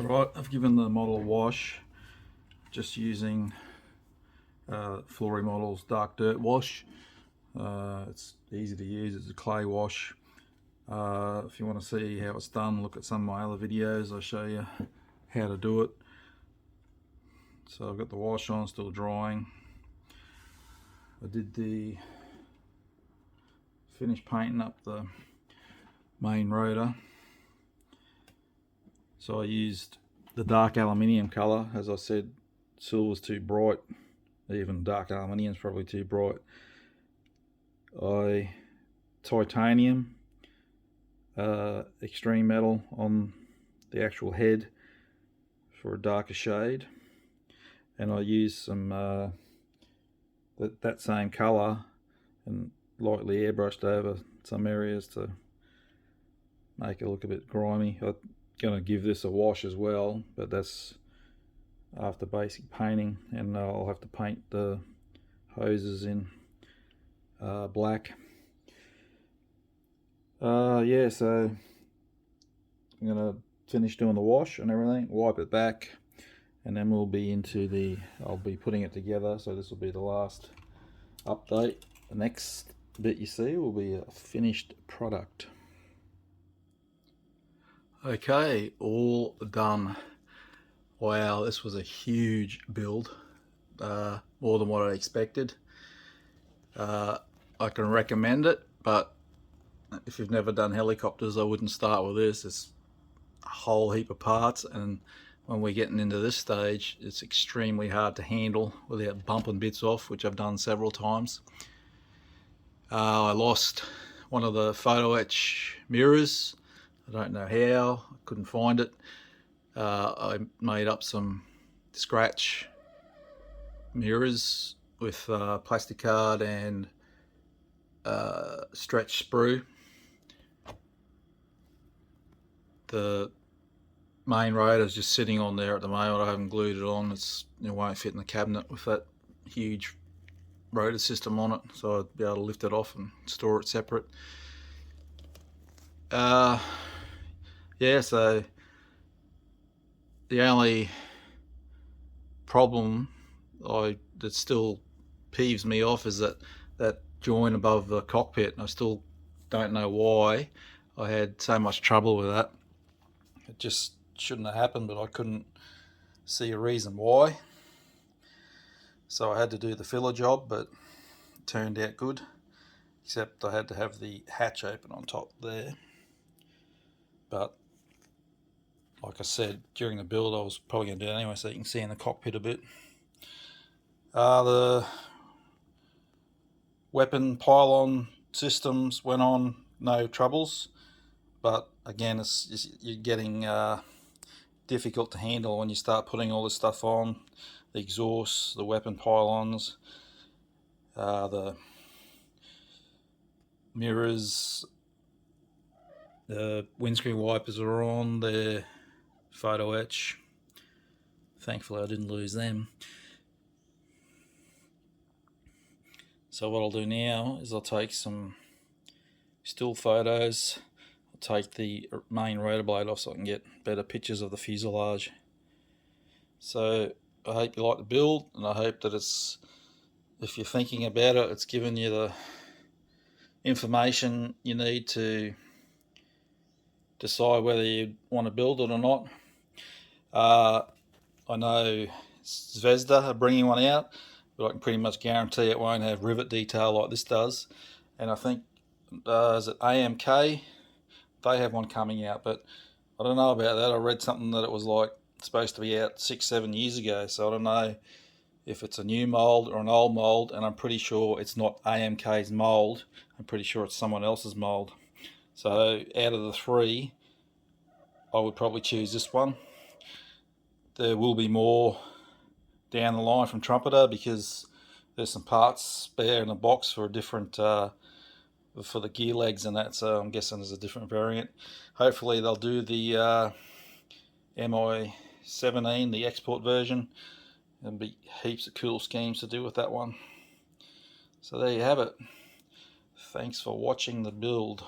Right, I've given the model a wash, just using Flory Models Dark Dirt Wash. It's easy to use, it's a clay wash. If you want to see how it's done, look at some of my other videos. I show you how to do it. So I've got the wash on, still drying. I did the finish painting up the main rotor. So I used the dark aluminium colour. As I said, silver's too bright, even dark aluminium's probably too bright. Titanium extreme metal on the actual head for a darker shade, and I used some that same colour and lightly airbrushed over some areas to make it look a bit grimy. I'm going to give this a wash as well, but that's after basic painting, and I'll have to paint the hoses in black. Yeah, so I'm going to finish doing the wash and everything, wipe it back, and then we'll be into I'll be putting it together. So this will be the last update. The next bit you see will be a finished product. Okay, all done. Wow, this was a huge build, more than what I expected. I can recommend it, but if you've never done helicopters, I wouldn't start with this. It's a whole heap of parts, and when we're getting into this stage, it's extremely hard to handle without bumping bits off, which I've done several times. I lost one of the photo etch mirrors. I don't know how, I couldn't find it. I made up some scratch mirrors with plastic card and stretch sprue. The main rotor is just sitting on there at the moment. I haven't glued it on. It won't fit in the cabinet with that huge rotor system on it, so I'd be able to lift it off and store it separate. Yeah, so the only problem that still peeves me off is that joint above the cockpit. I still don't know why I had so much trouble with that. It just shouldn't have happened, but I couldn't see a reason why. So I had to do the filler job, but it turned out good, except I had to have the hatch open on top there. But like I said, during the build I was probably going to do it anyway, so you can see in the cockpit a bit. The weapon pylon systems went on, no troubles, but again, you're getting difficult to handle when you start putting all this stuff on. The exhausts, the weapon pylons, the mirrors, the windscreen wipers are on, the photo etch. Thankfully I didn't lose them. So what I'll do now is I'll take some still photos. I'll take the main rotor blade off so I can get better pictures of the fuselage. So I hope you like the build, and I hope that if you're thinking about it, it's given you the information you need to decide whether you want to build it or not. I know Zvezda are bringing one out, but I can pretty much guarantee it won't have rivet detail like this does. And I think, is it AMK? They have one coming out, but I don't know about that. I read something that it was like supposed to be out 6-7 years ago, so I don't know if it's a new mold or an old mold, and I'm pretty sure it's not AMK's mold. I'm pretty sure it's someone else's mold. So out of the three, I would probably choose this one. There will be more down the line from Trumpeter, because there's some parts spare in the box for a different for the gear legs and that, so I'm guessing there's a different variant. Hopefully they'll do the MI-17, the export version, and be heaps of cool schemes to do with that one. So there you have it. Thanks for watching the build.